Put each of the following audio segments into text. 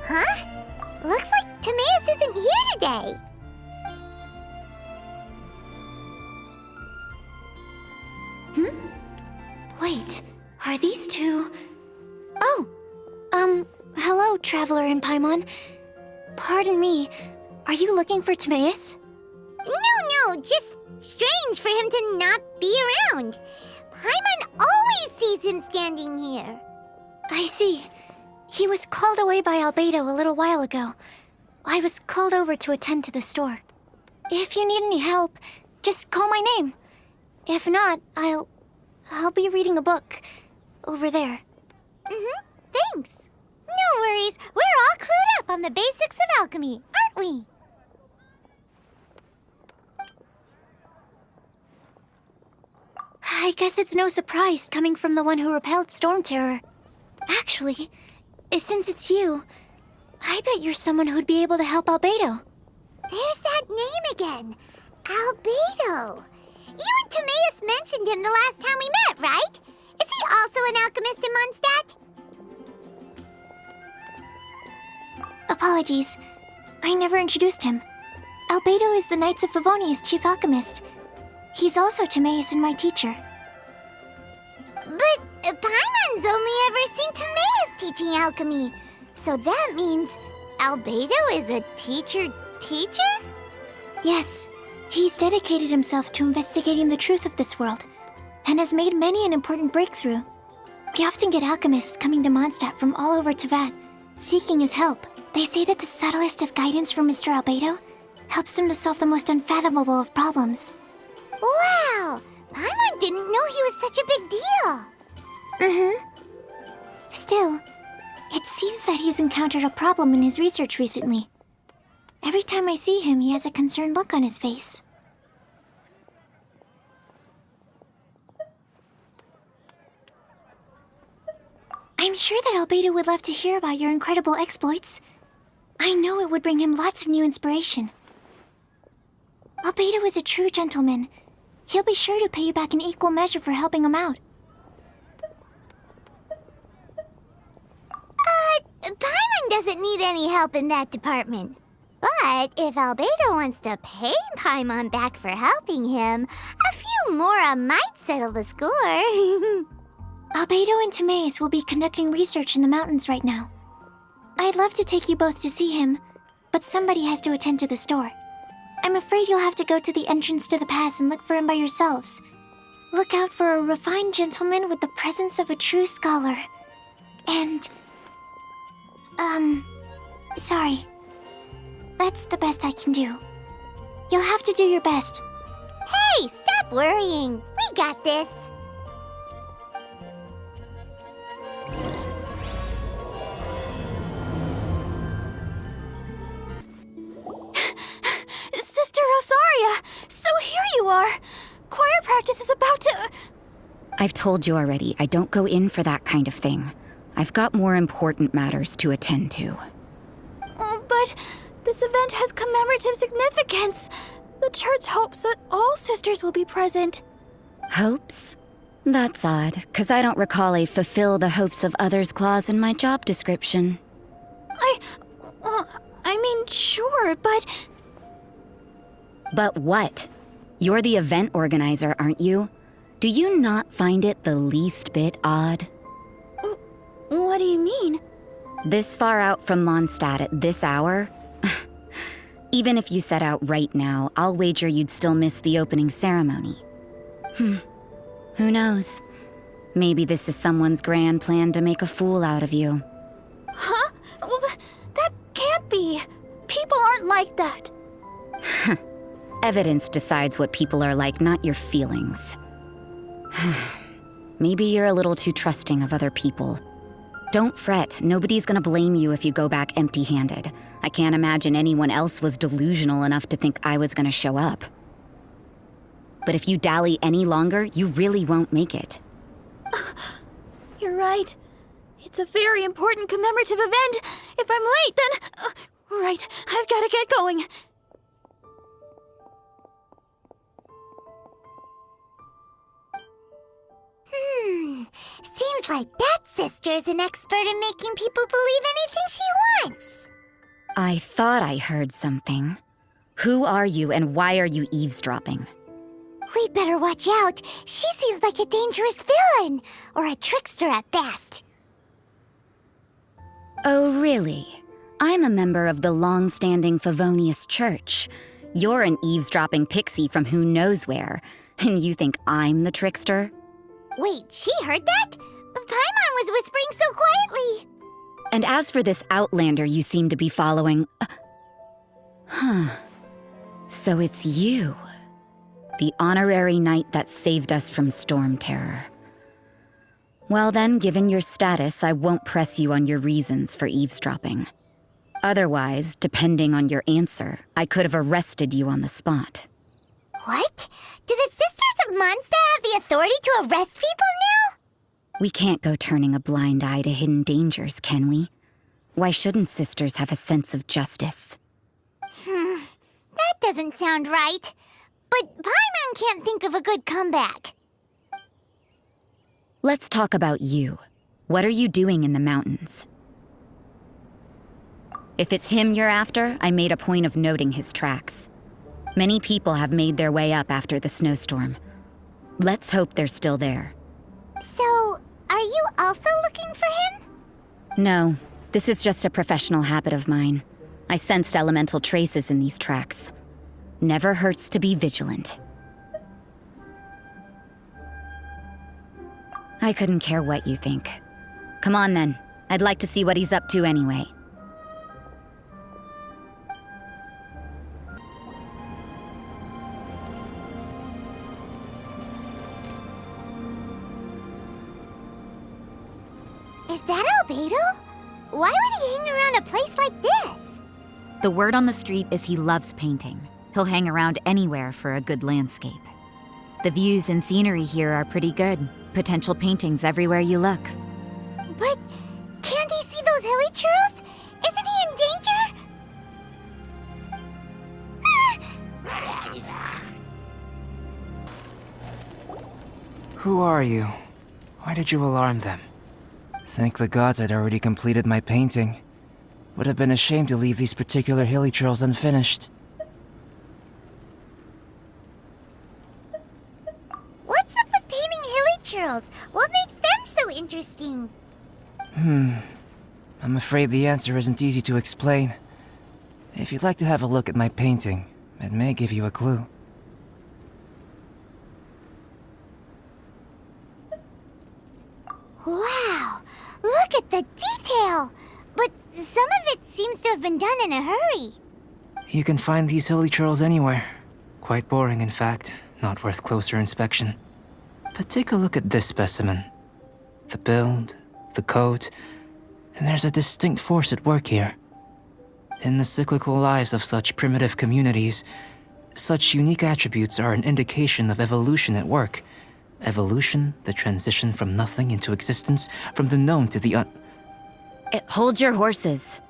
Huh? Looks like Timaeus isn't here today. Wait, are these two... Oh! Hello, Traveler in Paimon. Pardon me, are you looking for Timaeus? No, just strange for him to not be around. Paimon always sees him standing here. I see. He was called away by Albedo a little while ago. I was called over to attend to the store. If you need any help, just call my name. If not, I'll be reading a book over there. Thanks. No worries. We're all clued up on the basics of alchemy, aren't we? I guess it's no surprise coming from the one who repelled Storm Terror. Actually, since it's you, I bet you're someone who'd be able to help Albedo. There's that name again. Albedo. You and Timaeus mentioned him the last time we met, right? Is he also an alchemist in Mondstadt? Apologies. I never introduced him. Albedo is the Knights of Favonia's chief alchemist. He's also Timaeus and my teacher. But Paimon's only ever seen Timaeus teaching alchemy. So that means Albedo is a teacher? Yes, he's dedicated himself to investigating the truth of this world, and has made many an important breakthrough. We often get alchemists coming to Mondstadt from all over Teyvat, seeking his help. They say that the subtlest of guidance from Mr. Albedo helps him to solve the most unfathomable of problems. Wow! Paimon didn't know he was such a big deal. Still, it seems that he's encountered a problem in his research recently. Every time I see him, he has a concerned look on his face. I'm sure that Albedo would love to hear about your incredible exploits. I know it would bring him lots of new inspiration. Albedo is a true gentleman. He'll be sure to pay you back in equal measure for helping him out. Paimon doesn't need any help in that department. But if Albedo wants to pay Paimon back for helping him, a few more might settle the score. Albedo and Timaeus will be conducting research in the mountains right now. I'd love to take you both to see him, but somebody has to attend to the store. I'm afraid you'll have to go to the entrance to the pass and look for him by yourselves. Look out for a refined gentleman with the presence of a true scholar. And... sorry. That's the best I can do. You'll have to do your best. Hey, stop worrying. We got this. Sister Rosaria! So here you are! Choir practice is about to... I've told you already, I don't go in for that kind of thing. I've got more important matters to attend to. Oh, but this event has commemorative significance. The church hopes that all sisters will be present. Hopes? That's odd, 'cause I don't recall a fulfill the hopes of others clause in my job description. I mean, sure, but... But what? You're the event organizer, aren't you? Do you not find it the least bit odd? What do you mean? This far out from Mondstadt at this hour? Even if you set out right now, I'll wager you'd still miss the opening ceremony. Who knows? Maybe this is someone's grand plan to make a fool out of you. Huh? Well, that can't be. People aren't like that. Evidence decides what people are like, not your feelings. Maybe you're a little too trusting of other people. Don't fret, nobody's gonna blame you if you go back empty-handed. I can't imagine anyone else was delusional enough to think I was gonna show up. But if you dally any longer, you really won't make it. You're right. It's a very important commemorative event. If I'm late, then... right, I've gotta get going. Seems Seems like that sister's an expert in making people believe anything she wants. I thought I heard something. Who are you and why are you eavesdropping? We'd better watch out. She seems like a dangerous villain, or a trickster at best. Oh, really? I'm a member of the long-standing Favonius Church. You're an eavesdropping pixie from who knows where, and you think I'm the trickster? Wait, she heard that? Paimon was whispering so quietly. And as for this outlander you seem to be following... So it's you. The honorary knight that saved us from storm terror. Well then, given your status, I won't press you on your reasons for eavesdropping. Otherwise, depending on your answer, I could have arrested you on the spot. What? Do the Sisters of Mondstadt have the authority to arrest people now? We can't go turning a blind eye to hidden dangers, can we? Why shouldn't sisters have a sense of justice? That doesn't sound right. But Paimon can't think of a good comeback. Let's talk about you. What are you doing in the mountains? If it's him you're after, I made a point of noting his tracks. Many people have made their way up after the snowstorm. Let's hope they're still there. So, are you also looking for him? No, this is just a professional habit of mine. I sensed elemental traces in these tracks. Never hurts to be vigilant. I couldn't care what you think. Come on then. I'd like to see what he's up to anyway. Is that Albedo? Why would he hang around a place like this? The word on the street is he loves painting. He'll hang around anywhere for a good landscape. The views and scenery here are pretty good. Potential paintings everywhere you look. But can't he see those hilly churros? Isn't he in danger? Who are you? Why did you alarm them? Thank the gods I'd already completed my painting. Would have been a shame to leave these particular hilly churls unfinished. What's up with painting hilly churls? What makes them so interesting? I'm afraid the answer isn't easy to explain. If you'd like to have a look at my painting, it may give you a clue. Wow! Look at the detail! But some of it seems to have been done in a hurry. You can find these hilly churls anywhere. Quite boring, in fact. Not worth closer inspection. But take a look at this specimen. The build, the coat, and there's a distinct force at work here. In the cyclical lives of such primitive communities, such unique attributes are an indication of evolution at work. Evolution, the transition from nothing into existence, from the known to the Hold your horses.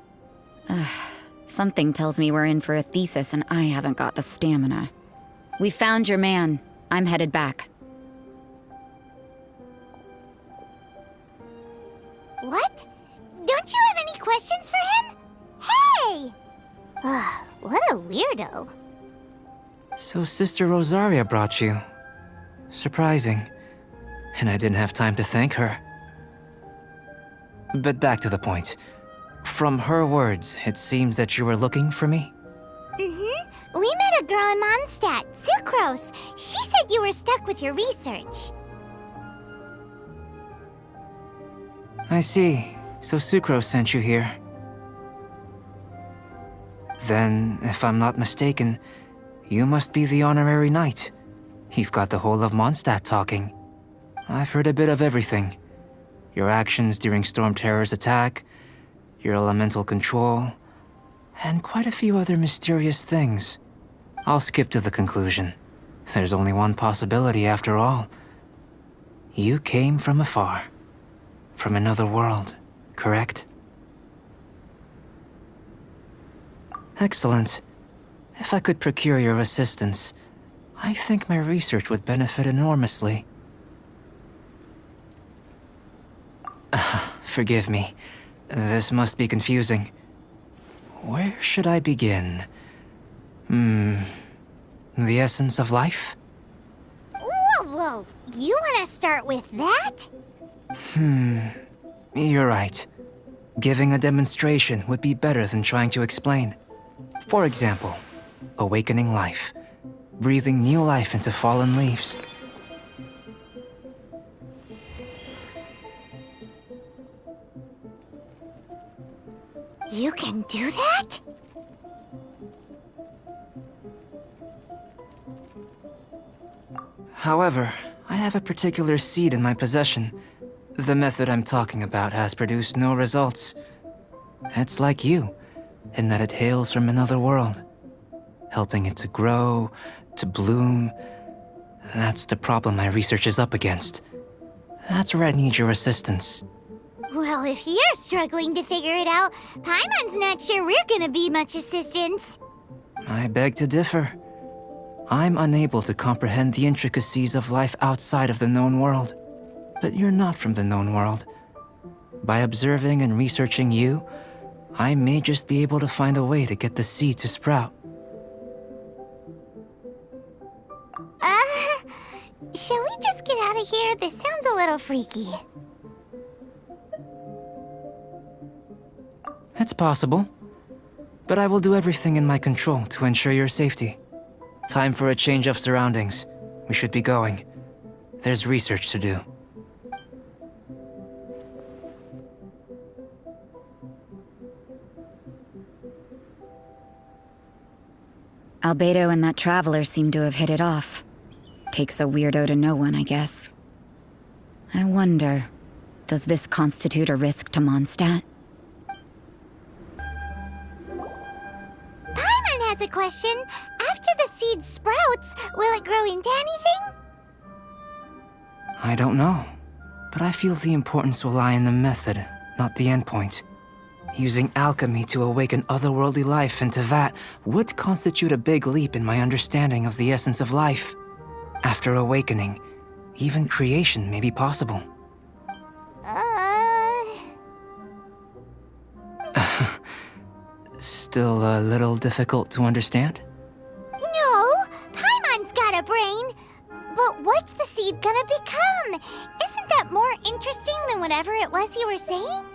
Something tells me we're in for a thesis and I haven't got the stamina. We found your man. I'm headed back. What? Don't you have any questions for him? Hey! What a weirdo. So Sister Rosaria brought you. Surprising. And I didn't have time to thank her. But back to the point. From her words, it seems that you were looking for me? We met a girl in Mondstadt, Sucrose. She said you were stuck with your research. I see. So Sucrose sent you here. Then, if I'm not mistaken, you must be the honorary knight. You've got the whole of Mondstadt talking. I've heard a bit of everything. Your actions during Storm Terror's attack, your elemental control, and quite a few other mysterious things. I'll skip to the conclusion. There's only one possibility after all. You came from afar. From another world, correct? Excellent. If I could procure your assistance, I think my research would benefit enormously. Forgive me. This must be confusing. Where should I begin? The essence of life? Whoa. You want to start with that? You're right. Giving a demonstration would be better than trying to explain. For example, awakening life. Breathing new life into fallen leaves. You can do that? However, I have a particular seed in my possession. The method I'm talking about has produced no results. It's like you, in that it hails from another world. Helping it to grow, to bloom. That's the problem my research is up against. That's where I need your assistance. Well, if you're struggling to figure it out, Paimon's not sure we're gonna be much assistance. I beg to differ. I'm unable to comprehend the intricacies of life outside of the known world. But you're not from the known world. By observing and researching you, I may just be able to find a way to get the seed to sprout. Shall we just get out of here? This sounds a little freaky. It's possible. But I will do everything in my control to ensure your safety. Time for a change of surroundings. We should be going. There's research to do. Albedo and that traveler seem to have hit it off. Takes a weirdo to know one, I guess. I wonder, does this constitute a risk to Mondstadt? Paimon has a question. After the seed sprouts, will it grow into anything? I don't know. But I feel the importance will lie in the method, not the endpoint. Using alchemy to awaken otherworldly life into that would constitute a big leap in my understanding of the essence of life. After awakening, even creation may be possible. Still a little difficult to understand? No, Paimon's got a brain. But what's the seed gonna become? Isn't that more interesting than whatever it was you were saying?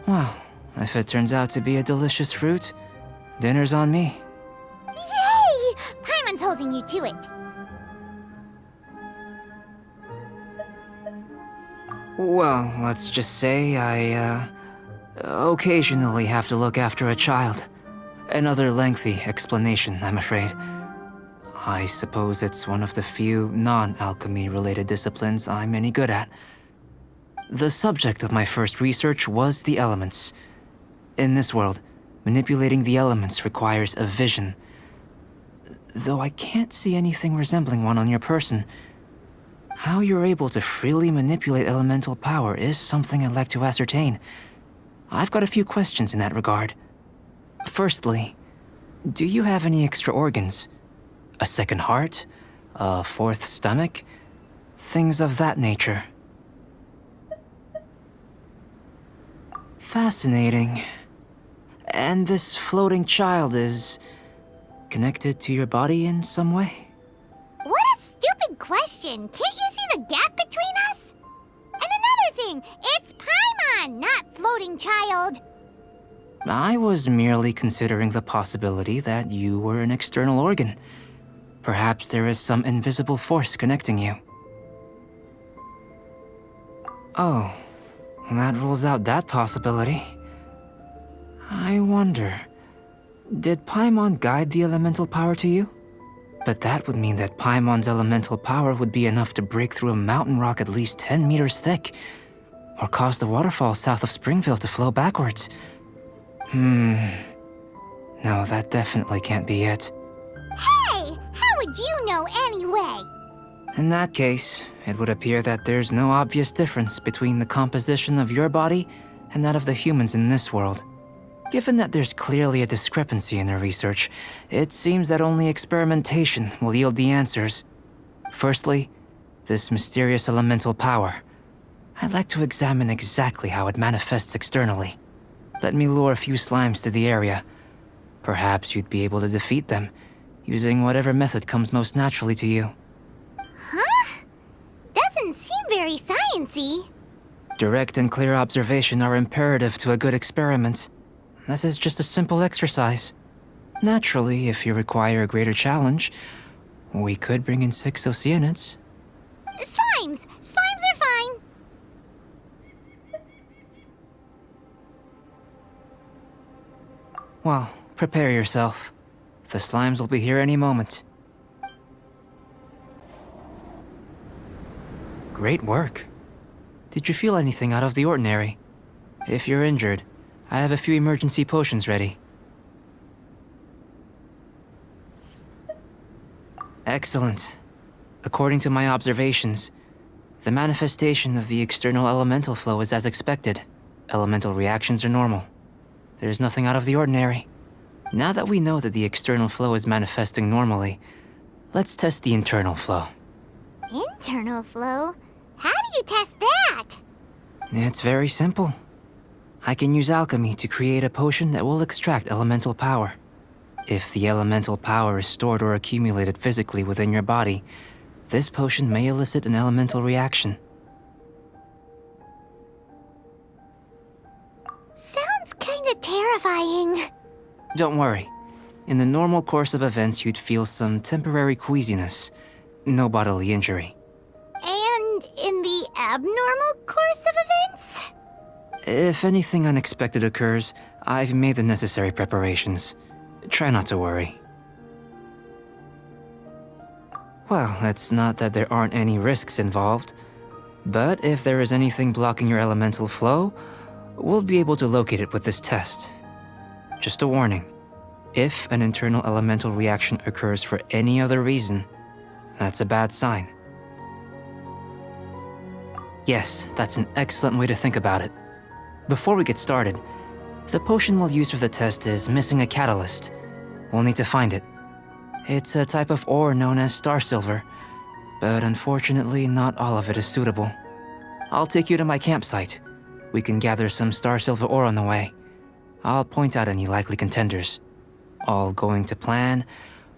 Well, if it turns out to be a delicious fruit, dinner's on me. Yay! Paimon's holding you to it. Well, let's just say I, occasionally have to look after a child. Another lengthy explanation, I'm afraid. I suppose it's one of the few non-alchemy related disciplines I'm any good at. The subject of my first research was the elements. In this world, manipulating the elements requires a vision. Though I can't see anything resembling one on your person. How you're able to freely manipulate elemental power is something I'd like to ascertain. I've got a few questions in that regard. Firstly, do you have any extra organs? A second heart? A fourth stomach? Things of that nature. Fascinating. And this floating child is connected to your body in some way? What a stupid question. Can't you see the gap between us? And another thing, it's Paimon, not floating child. I was merely considering the possibility that you were an external organ. Perhaps there is some invisible force connecting you. Oh, that rules out that possibility. I wonder, did Paimon guide the elemental power to you? But that would mean that Paimon's elemental power would be enough to break through a mountain rock at least 10 meters thick, or cause the waterfall south of Springville to flow backwards. No, that definitely can't be it. Hey, how would you know anyway? In that case, it would appear that there's no obvious difference between the composition of your body and that of the humans in this world. Given that there's clearly a discrepancy in the research, it seems that only experimentation will yield the answers. Firstly, This mysterious elemental power. I'd like to examine exactly how it manifests externally. Let me lure a few slimes to the area. Perhaps you'd be able to defeat them, using whatever method comes most naturally to you. Huh? Doesn't seem very sciencey. Direct and clear observation are imperative to a good experiment. This is just a simple exercise. Naturally, if you require a greater challenge, we could bring in 6 Oceanids. Slimes! Slimes are fine! Well, prepare yourself. The slimes will be here any moment. Great work. Did you feel anything out of the ordinary? If you're injured, I have a few emergency potions ready. Excellent. According to my observations, the manifestation of the external elemental flow is as expected. Elemental reactions are normal. There's nothing out of the ordinary. Now that we know that the external flow is manifesting normally, let's test the internal flow. Internal flow? How do you test that? It's very simple. I can use alchemy to create a potion that will extract elemental power. If the elemental power is stored or accumulated physically within your body, this potion may elicit an elemental reaction. Sounds kinda terrifying. Don't worry. In the normal course of events, you'd feel some temporary queasiness. No bodily injury. And in the abnormal course of events? If anything unexpected occurs, I've made the necessary preparations. Try not to worry. Well, it's not that there aren't any risks involved. But if there is anything blocking your elemental flow, we'll be able to locate it with this test. Just a warning. If an internal elemental reaction occurs for any other reason, that's a bad sign. Yes, that's an excellent way to think about it. Before we get started, the potion we'll use for the test is missing a catalyst. We'll need to find it. It's a type of ore known as star silver, but unfortunately not all of it is suitable. I'll take you to my campsite. We can gather some star silver ore on the way. I'll point out any likely contenders. All going to plan,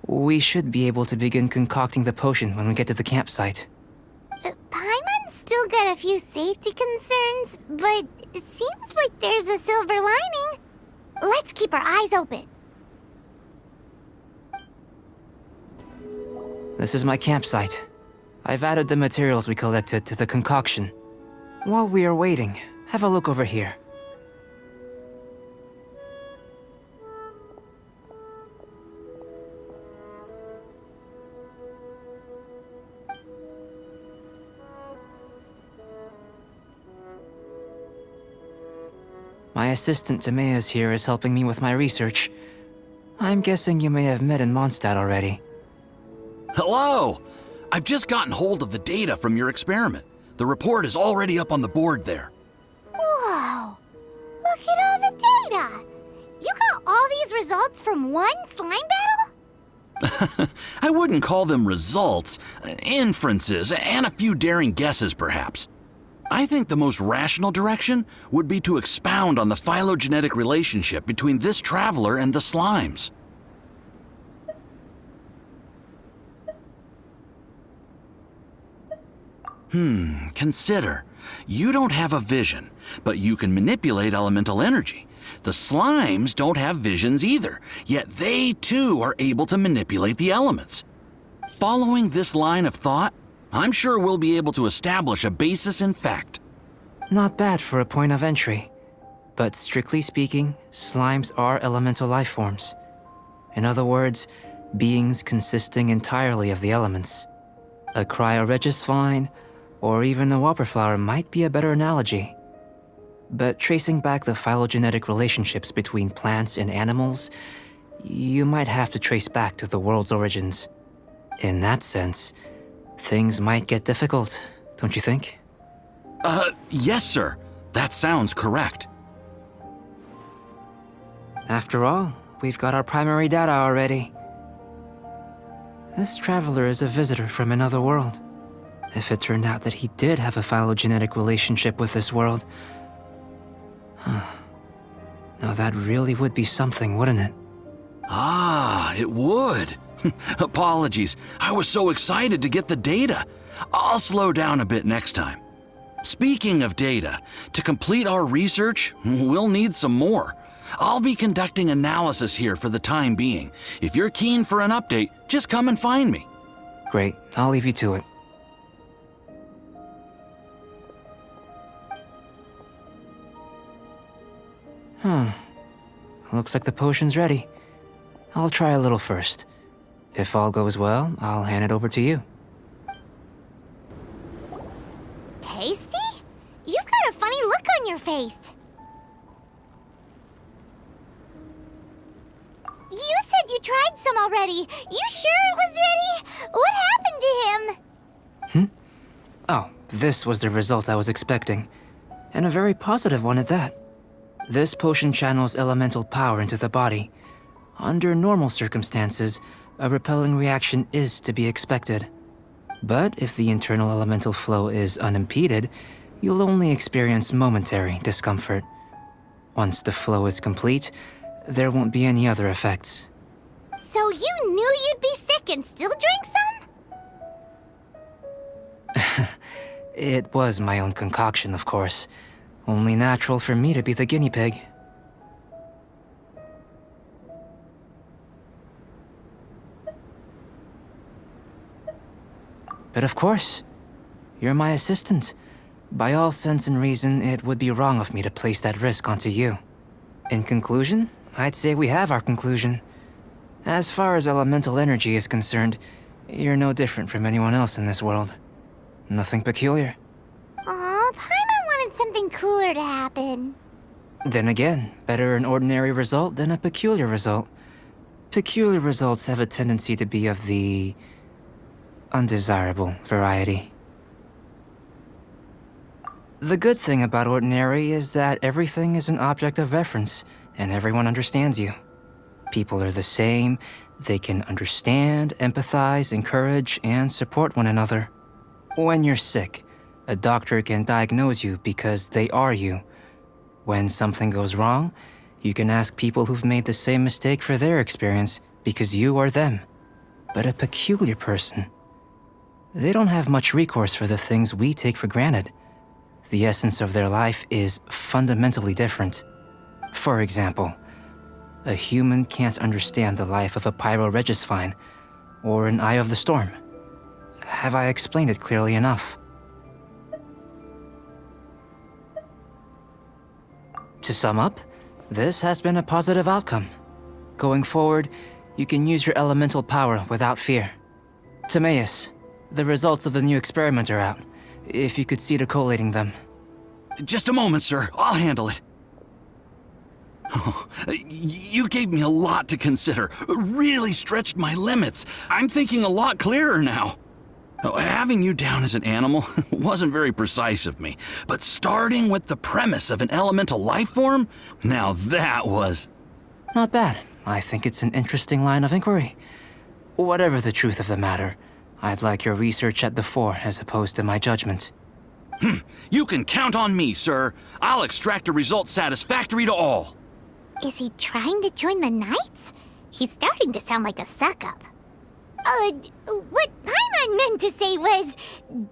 we should be able to begin concocting the potion when we get to the campsite. Paimon's still got a few safety concerns, but it seems like there's a silver lining. Let's keep our eyes open. This is my campsite. I've added the materials we collected to the concoction. While we are waiting, have a look over here. My assistant Timaeus here is helping me with my research. I'm guessing you may have met in Mondstadt already. Hello! I've just gotten hold of the data from your experiment. The report is already up on the board there. Whoa! Look at all the data! You got all these results from one slime battle? I wouldn't call them results, inferences, and a few daring guesses perhaps. I think the most rational direction would be to expound on the phylogenetic relationship between this traveler and the slimes. Consider. You don't have a vision, but you can manipulate elemental energy. The slimes don't have visions either, yet they too are able to manipulate the elements. Following this line of thought, I'm sure we'll be able to establish a basis in fact. Not bad for a point of entry. But strictly speaking, slimes are elemental life forms. In other words, beings consisting entirely of the elements. A cryoregis vine, or even a whopperflower might be a better analogy. But tracing back the phylogenetic relationships between plants and animals, you might have to trace back to the world's origins. In that sense, things might get difficult, don't you think? Yes, sir. That sounds correct. After all, we've got our primary data already. This traveler is a visitor from another world. if it turned out that he did have a phylogenetic relationship with this world. Now that really would be something, wouldn't it? Ah, it would. Apologies. I was so excited to get the data. I'll slow down a bit next time. Speaking of data, to complete our research, we'll need some more. I'll be conducting analysis here for the time being. If you're keen for an update, just come and find me. Great, I'll leave you to it. Looks like the potion's ready. I'll try a little first. If all goes well, I'll hand it over to you. Tasty? You've got a funny look on your face. You said you tried some already. You sure it was ready? What happened to him? Oh, this was the result I was expecting. And a very positive one at that. This potion channels elemental power into the body. Under normal circumstances, a repelling reaction is to be expected. But if the internal elemental flow is unimpeded, you'll only experience momentary discomfort. Once the flow is complete, there won't be any other effects. So you knew you'd be sick and still drank some? It was my own concoction, of course. Only natural for me to be the guinea pig. But of course, you're my assistant. By all sense and reason, it would be wrong of me to place that risk onto you. In conclusion, I'd say we have our conclusion. As far as elemental energy is concerned, you're no different from anyone else in this world. Nothing peculiar. Aw, Paimon wanted something cooler to happen. Then again, better an ordinary result than a peculiar result. Peculiar results have a tendency to be of the undesirable variety. The good thing about ordinary is that everything is an object of reference, and everyone understands you. People are the same, they can understand, empathize, encourage, and support one another. When you're sick, a doctor can diagnose you because they are you. When something goes wrong, you can ask people who've made the same mistake for their experience because you are them. But a peculiar person, they don't have much recourse for the things we take for granted. The essence of their life is fundamentally different. For example, a human can't understand the life of a pyroregisvine or an eye of the storm. Have I explained it clearly enough? To sum up, this has been a positive outcome. Going forward, you can use your elemental power without fear. Timaeus, the results of the new experiment are out. If you could see to collating them. Just a moment, sir. I'll handle it. Oh, you gave me a lot to consider. Really stretched my limits. I'm thinking a lot clearer now. Having you down as an animal wasn't very precise of me, but starting with the premise of an elemental life form, now that was... Not bad. I think it's an interesting line of inquiry. Whatever the truth of the matter, I'd like your research at the fore as opposed to my judgment. You can count on me, sir. I'll extract a result satisfactory to all. Is he trying to join the Knights? He's starting to sound like a suck-up. What Paimon meant to say was,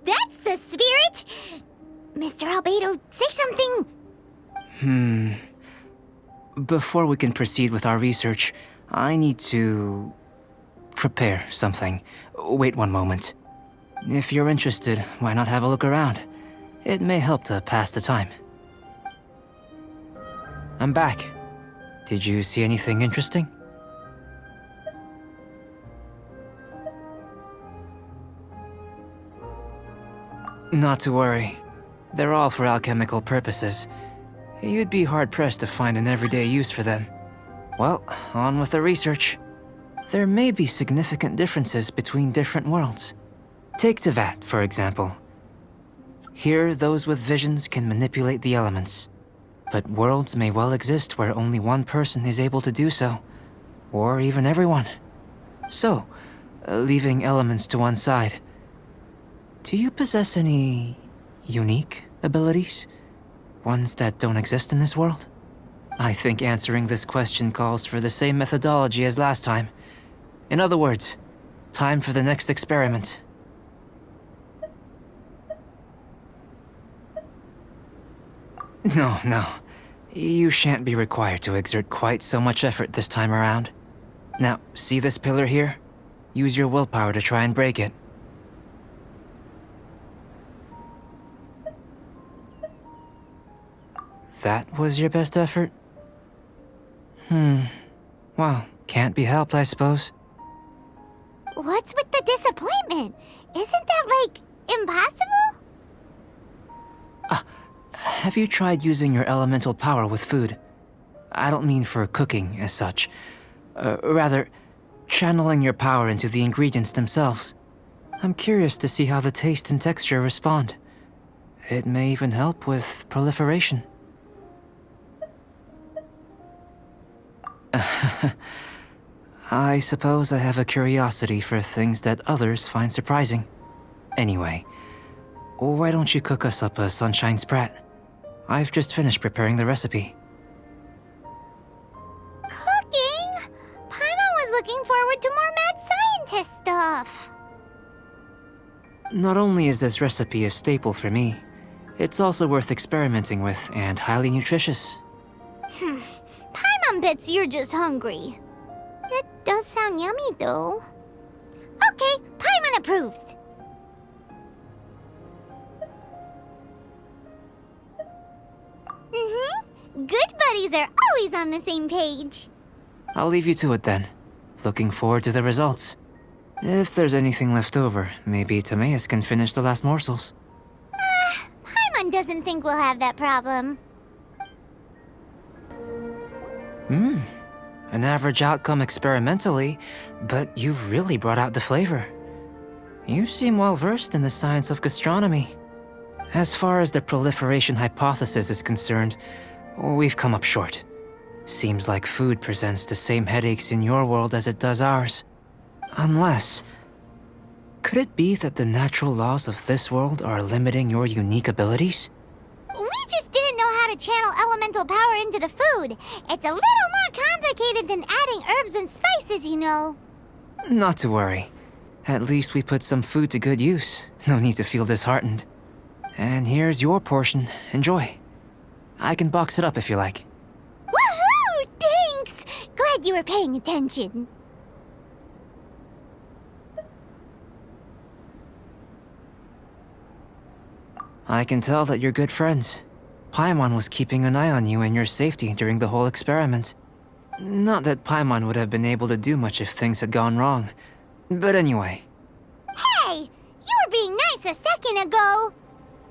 that's the spirit! Mr. Albedo, say something! Before we can proceed with our research, I need to prepare something. Wait one moment. If you're interested, why not have a look around? It may help to pass the time. I'm back. Did you see anything interesting? Not to worry. They're all for alchemical purposes. You'd be hard-pressed to find an everyday use for them. Well, on with the research. There may be significant differences between different worlds. Take Tevat, for example. Here, those with visions can manipulate the elements. But worlds may well exist where only one person is able to do so. Or even everyone. So, leaving elements to one side, Do you possess any unique abilities? Ones that don't exist in this world? I think answering this question calls for the same methodology as last time. In other words, time for the next experiment. No. You shan't be required to exert quite so much effort this time around. Now, see this pillar here? Use your willpower to try and break it. That was your best effort? Well, can't be helped, I suppose. What's with the disappointment? Isn't that, like, impossible? Have you tried using your elemental power with food? I don't mean for cooking as such. Rather, channeling your power into the ingredients themselves. I'm curious to see how the taste and texture respond. It may even help with proliferation. I suppose I have a curiosity for things that others find surprising. Anyway, why don't you cook us up a sunshine sprat? I've just finished preparing the recipe. Cooking? Paimon was looking forward to more mad scientist stuff. Not only is this recipe a staple for me, it's also worth experimenting with and highly nutritious. Paimon bets you're just hungry. It does sound yummy, though. Okay, Paimon approves. Good buddies are always on the same page. I'll leave you to it then. Looking forward to the results. If there's anything left over, maybe Timaeus can finish the last morsels. Paimon doesn't think we'll have that problem. An average outcome experimentally, but you've really brought out the flavor. You seem well versed in the science of gastronomy. As far as the proliferation hypothesis is concerned, we've come up short. Seems like food presents the same headaches in your world as it does ours. Unless... could it be that the natural laws of this world are limiting your unique abilities? We just didn't know how to channel elemental power into the food. It's a little more complicated than adding herbs and spices, you know. Not to worry. At least we put some food to good use. No need to feel disheartened. And here's your portion. Enjoy. I can box it up if you like. Woohoo! Thanks! Glad you were paying attention. I can tell that you're good friends. Paimon was keeping an eye on you and your safety during the whole experiment. Not that Paimon would have been able to do much if things had gone wrong. But anyway. Hey! You were being nice a second ago!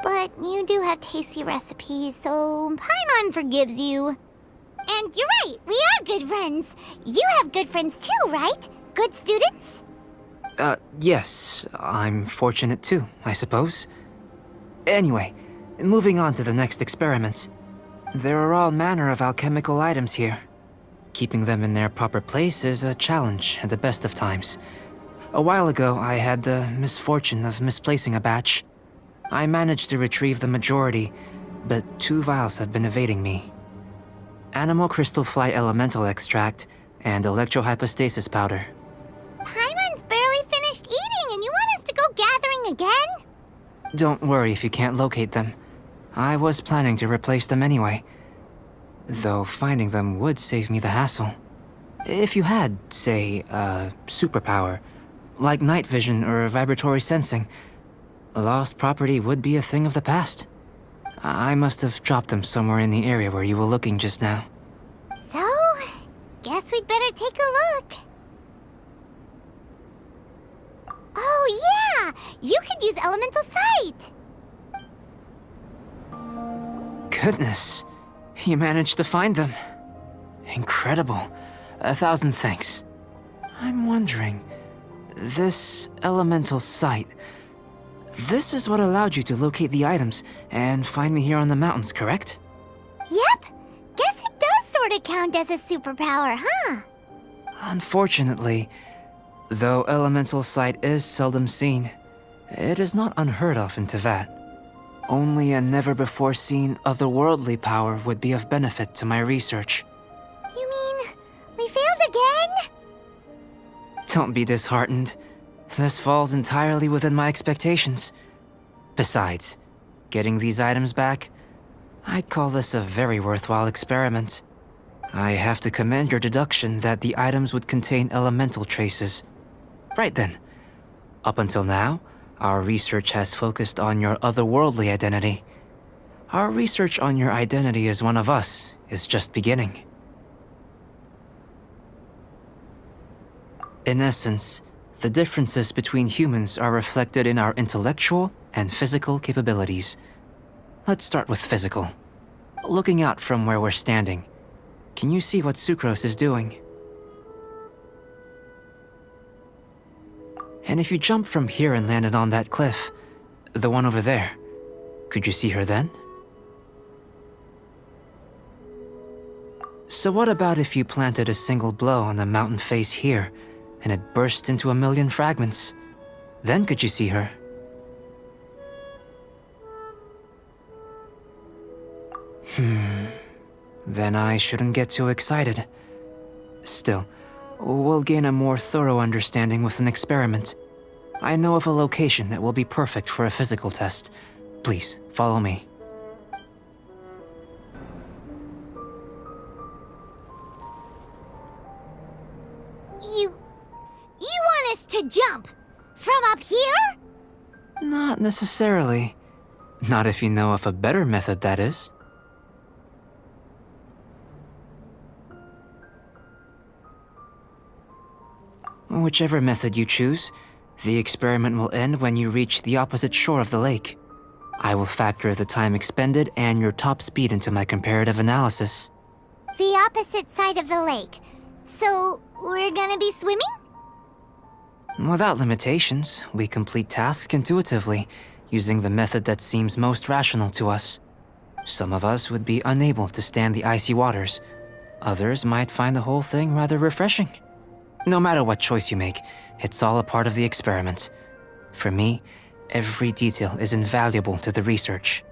But you do have tasty recipes, so Paimon forgives you. And you're right, we are good friends. You have good friends too, right? Good students? Yes. I'm fortunate too, I suppose. Anyway, moving on to the next experiment. There are all manner of alchemical items here. Keeping them in their proper place is a challenge at the best of times. A while ago, I had the misfortune of misplacing a batch. I managed to retrieve the majority, but 2 vials have been evading me. Animal crystal fly elemental extract and electrohypostasis powder. Paimon's barely finished eating and you want us to go gathering again? Don't worry if you can't locate them. I was planning to replace them anyway. Though finding them would save me the hassle. If you had, say, a superpower, like night vision or vibratory sensing, lost property would be a thing of the past. I must have dropped them somewhere in the area where you were looking just now. So, guess we'd better take a look. Oh yeah! You could use elemental sight! Goodness, you managed to find them. Incredible. 1,000 thanks. I'm wondering, this elemental sight, this is what allowed you to locate the items and find me here on the mountains, correct? Yep! Guess it does sort of count as a superpower, huh? Unfortunately, though elemental sight is seldom seen, It is not unheard of in Teyvat. Only a never-before-seen otherworldly power would be of benefit to my research. You mean we failed again? Don't be disheartened. This falls entirely within my expectations. Besides, getting these items back, I'd call this a very worthwhile experiment. I have to commend your deduction that the items would contain elemental traces. Right then. Up until now, our research has focused on your otherworldly identity. Our research on your identity as one of us is just beginning. In essence, the differences between humans are reflected in our intellectual and physical capabilities. Let's start with physical. Looking out from where we're standing, can you see what Sucrose is doing? And if you jumped from here and landed on that cliff, the one over there, could you see her then? So what about if you planted a single blow on the mountain face here, and it burst into a million fragments? Then could you see her? Then I shouldn't get too excited. Still, we'll gain a more thorough understanding with an experiment. I know of a location that will be perfect for a physical test. Please, follow me. You want us to jump? From up here? Not necessarily. Not if you know of a better method, that is. Whichever method you choose, the experiment will end when you reach the opposite shore of the lake. I will factor the time expended and your top speed into my comparative analysis. The opposite side of the lake. So, we're gonna be swimming? Without limitations, we complete tasks intuitively, using the method that seems most rational to us. Some of us would be unable to stand the icy waters. Others might find the whole thing rather refreshing. No matter what choice you make, it's all a part of the experiment. For me, every detail is invaluable to the research.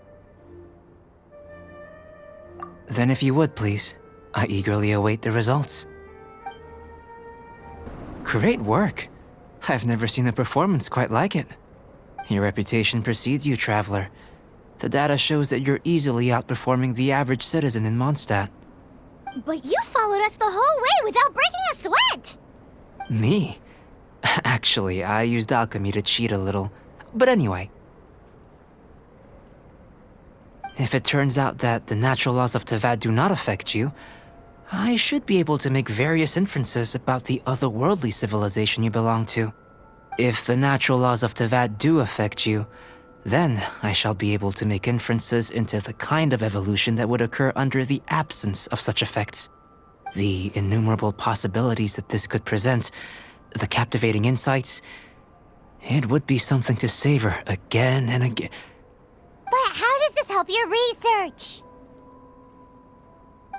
Then if you would, please, I eagerly await the results. Great work. I've never seen a performance quite like it. Your reputation precedes you, Traveler. The data shows that you're easily outperforming the average citizen in Mondstadt. But you followed us the whole way without breaking a sweat! Me? Actually, I used alchemy to cheat a little. But anyway. If it turns out that the natural laws of Teyvat do not affect you, I should be able to make various inferences about the otherworldly civilization you belong to. If the natural laws of Teyvat do affect you, then I shall be able to make inferences into the kind of evolution that would occur under the absence of such effects. The innumerable possibilities that this could present, the captivating insights, it would be something to savor again and again. But how does this help your research?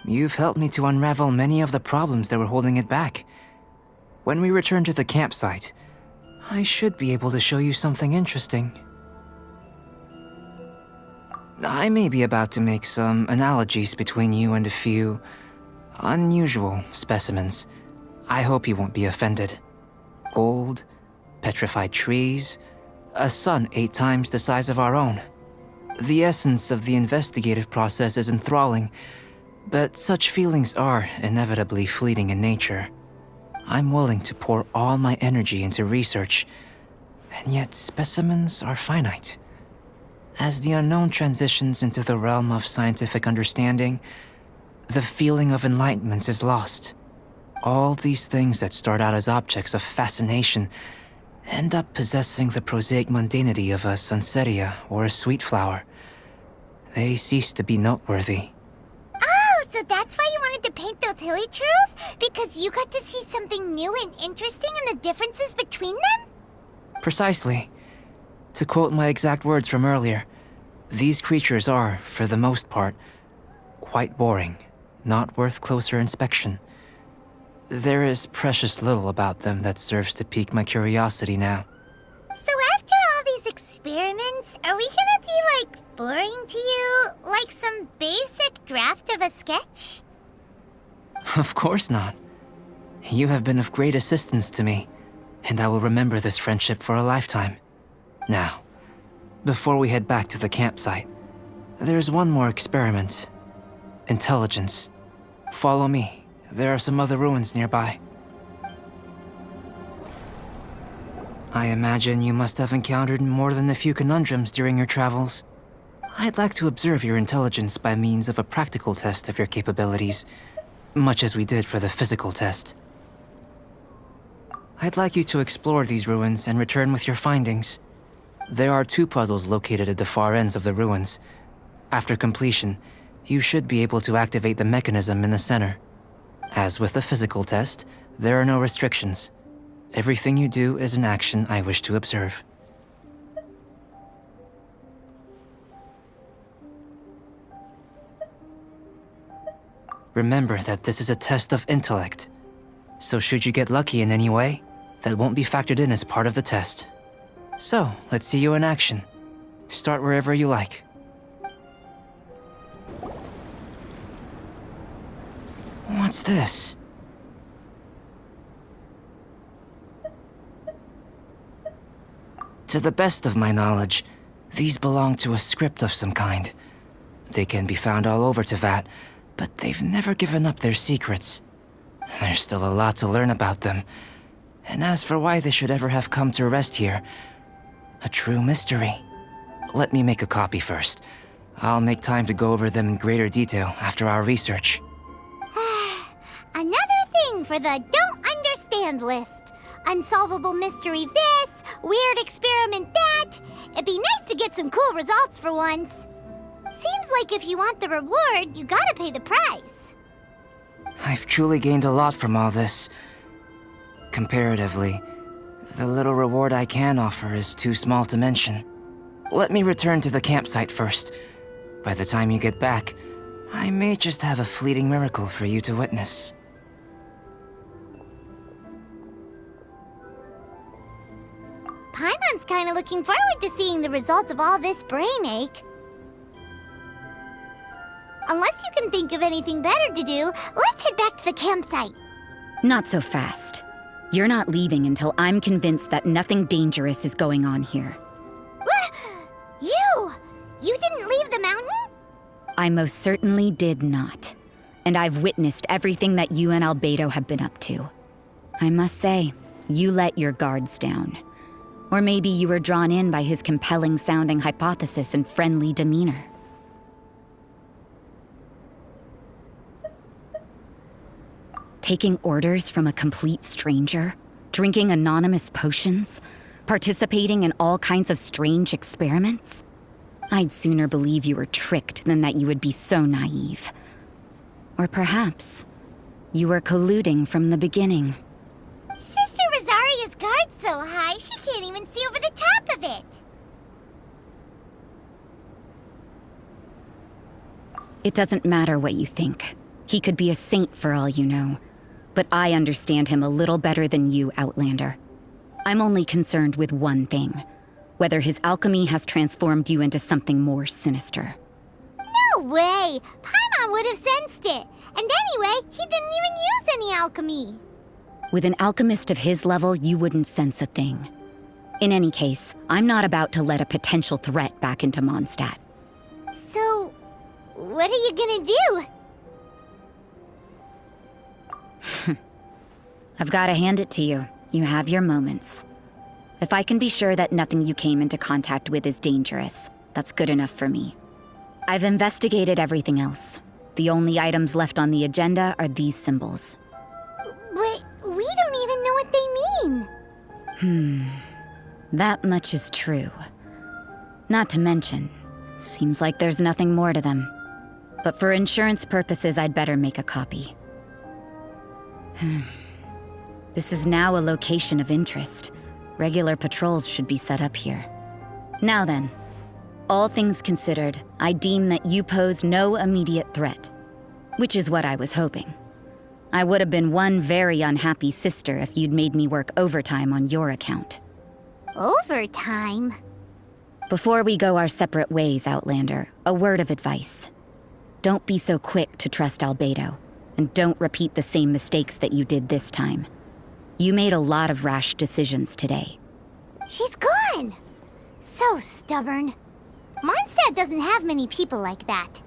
You've helped me to unravel many of the problems that were holding it back. When we return to the campsite, I should be able to show you something interesting. I may be about to make some analogies between you and a few unusual specimens. I hope you won't be offended. Gold, petrified trees, a sun 8 times the size of our own. The essence of the investigative process is enthralling, but such feelings are inevitably fleeting in nature. I'm willing to pour all my energy into research, and yet specimens are finite. As the unknown transitions into the realm of scientific understanding, the feeling of enlightenment is lost. All these things that start out as objects of fascination end up possessing the prosaic mundanity of a sunsetia or a sweet flower. They cease to be noteworthy. Oh, so that's why you wanted to paint those hilly turtles? Because you got to see something new and interesting in the differences between them? Precisely. To quote my exact words from earlier, these creatures are, for the most part, quite boring, not worth closer inspection. There is precious little about them that serves to pique my curiosity now. So after all these Are we gonna be, like, boring to you? Like some basic draft of a sketch? Of course not. You have been of great assistance to me, and I will remember this friendship for a lifetime. Now, before we head back to the campsite, there's one more experiment. Intelligence. Follow me. There are some other ruins nearby. I imagine you must have encountered more than a few conundrums during your travels. I'd like to observe your intelligence by means of a practical test of your capabilities, much as we did for the physical test. I'd like you to explore these ruins and return with your findings. There are 2 puzzles located at the far ends of the ruins. After completion, you should be able to activate the mechanism in the center. As with the physical test, there are no restrictions. Everything you do is an action I wish to observe. Remember that this is a test of intellect, so should you get lucky in any way, that won't be factored in as part of the test. So, let's see you in action. Start wherever you like. What's this? To the best of my knowledge, these belong to a script of some kind. They can be found all over Teyvat, but they've never given up their secrets. There's still a lot to learn about them. And as for why they should ever have come to rest here, a true mystery. Let me make a copy first. I'll make time to go over them in greater detail after our research. Another thing for the don't understand list. Unsolvable mystery this, weird experiment that. It'd be nice to get some cool results for once. Seems like if you want the reward, you gotta pay the price. I've truly gained a lot from all this. Comparatively, the little reward I can offer is too small to mention. Let me return to the campsite first. By the time you get back, I may just have a fleeting miracle for you to witness. Paimon's kinda looking forward to seeing the results of all this brain ache. Unless you can think of anything better to do, let's head back to the campsite. Not so fast. You're not leaving until I'm convinced that nothing dangerous is going on here. You didn't leave the mountain? I most certainly did not. And I've witnessed everything that you and Albedo have been up to. I must say, you let your guards down. Or maybe you were drawn in by his compelling-sounding hypothesis and friendly demeanor. Taking orders from a complete stranger, drinking anonymous potions, participating in all kinds of strange experiments? I'd sooner believe you were tricked than that you would be so naive. Or perhaps you were colluding from the beginning. Sister Rosaria's guard's so high, she can't even see over the top of it. It doesn't matter what you think. He could be a saint for all you know. But I understand him a little better than you, Outlander. I'm only concerned with one thing. Whether his alchemy has transformed you into something more sinister. No way! Paimon would have sensed it. And anyway, he didn't even use any alchemy. With an alchemist of his level, you wouldn't sense a thing. In any case, I'm not about to let a potential threat back into Mondstadt. So, what are you gonna do? I've got to hand it to you. You have your moments. If I can be sure that nothing you came into contact with is dangerous, that's good enough for me. I've investigated everything else. The only items left on the agenda are these symbols. But we don't even know what they mean. That much is true. Not to mention, seems like there's nothing more to them. But for insurance purposes, I'd better make a copy. This is now a location of interest. Regular patrols should be set up here. Now then, all things considered, I deem that you pose no immediate threat. Which is what I was hoping. I would have been one very unhappy sister if you'd made me work overtime on your account. Overtime? Before we go our separate ways, Outlander, a word of advice. Don't be so quick to trust Albedo, and don't repeat the same mistakes that you did this time. You made a lot of rash decisions today. She's gone! So stubborn. Mondstadt doesn't have many people like that.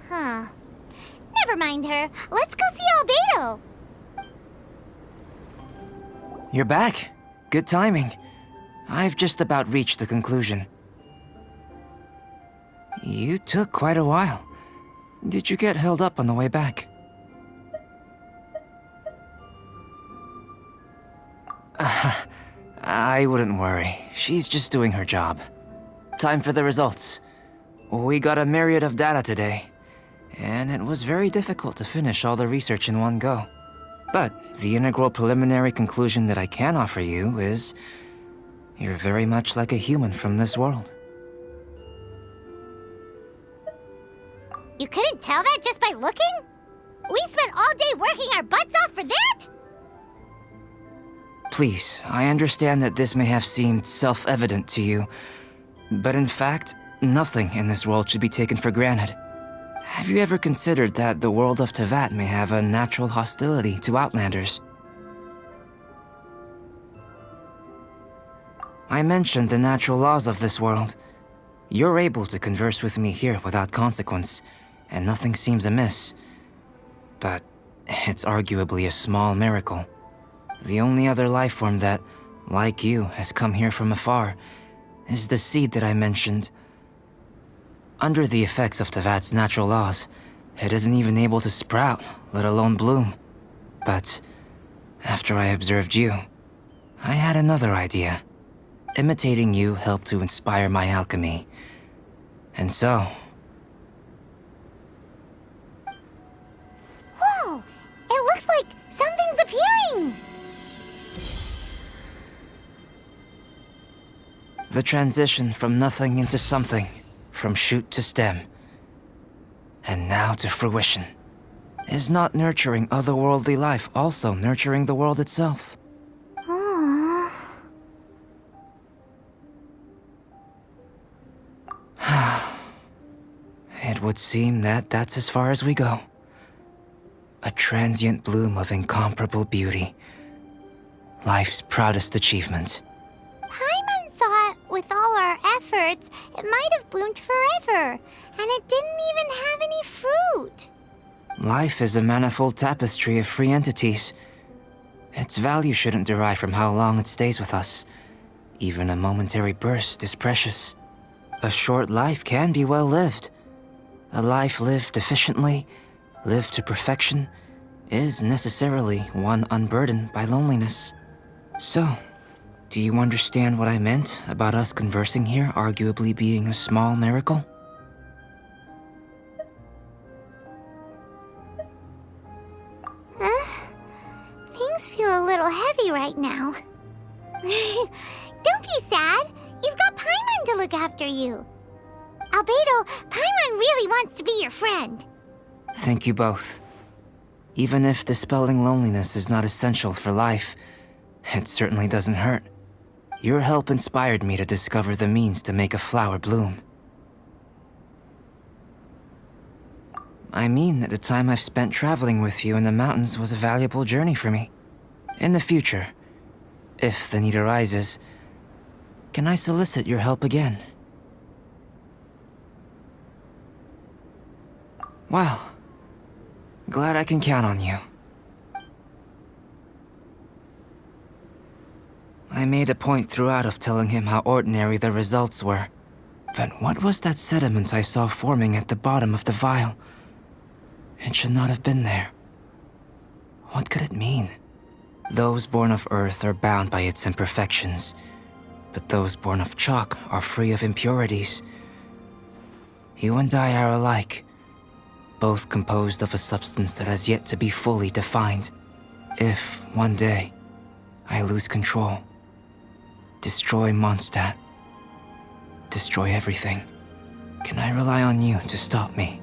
Huh. Never mind her. Let's go see Albedo. You're back. Good timing. I've just about reached the conclusion. You took quite a while. Did you get held up on the way back? I wouldn't worry. She's just doing her job. Time for the results. We got a myriad of data today, and it was very difficult to finish all the research in one go. But the integral preliminary conclusion that I can offer you is you're very much like a human from this world. You couldn't tell that just by looking? We spent all day working our butts off for that? Please, I understand that this may have seemed self-evident to you, but in fact, nothing in this world should be taken for granted. Have you ever considered that the world of Teyvat may have a natural hostility to Outlanders? I mentioned the natural laws of this world. You're able to converse with me here without consequence, and nothing seems amiss. But it's arguably a small miracle. The only other life form that, like you, has come here from afar is the seed that I mentioned. Under the effects of Teyvat's natural laws, it isn't even able to sprout, let alone bloom. But after I observed you, I had another idea. Imitating you helped to inspire my alchemy. And so... Whoa! It looks like something's appearing! The transition from nothing into something, from shoot to stem, and now to fruition. Is not nurturing otherworldly life also nurturing the world itself? Aww. It would seem that that's as far as we go. A transient bloom of incomparable beauty. Life's proudest achievement. Paimon thought, with all our efforts, it might have bloomed forever, and it didn't even have any fruit. Life is a manifold tapestry of free entities. Its value shouldn't derive from how long it stays with us. Even a momentary burst is precious. A short life can be well lived. A life lived efficiently, lived to perfection, is necessarily one unburdened by loneliness. So, do you understand what I meant about us conversing here arguably being a small miracle? Things feel a little heavy right now. Don't be sad. You've got Paimon to look after you. Albedo, Paimon really wants to be your friend. Thank you both. Even if dispelling loneliness is not essential for life, it certainly doesn't hurt. Your help inspired me to discover the means to make a flower bloom. I mean that the time I've spent traveling with you in the mountains was a valuable journey for me. In the future, if the need arises, can I solicit your help again? Well, glad I can count on you. I made a point throughout of telling him how ordinary the results were. But what was that sediment I saw forming at the bottom of the vial? It should not have been there. What could it mean? Those born of Earth are bound by its imperfections, but those born of chalk are free of impurities. You and I are alike, both composed of a substance that has yet to be fully defined. If, one day, I lose control, destroy Mondstadt, destroy everything, can I rely on you to stop me?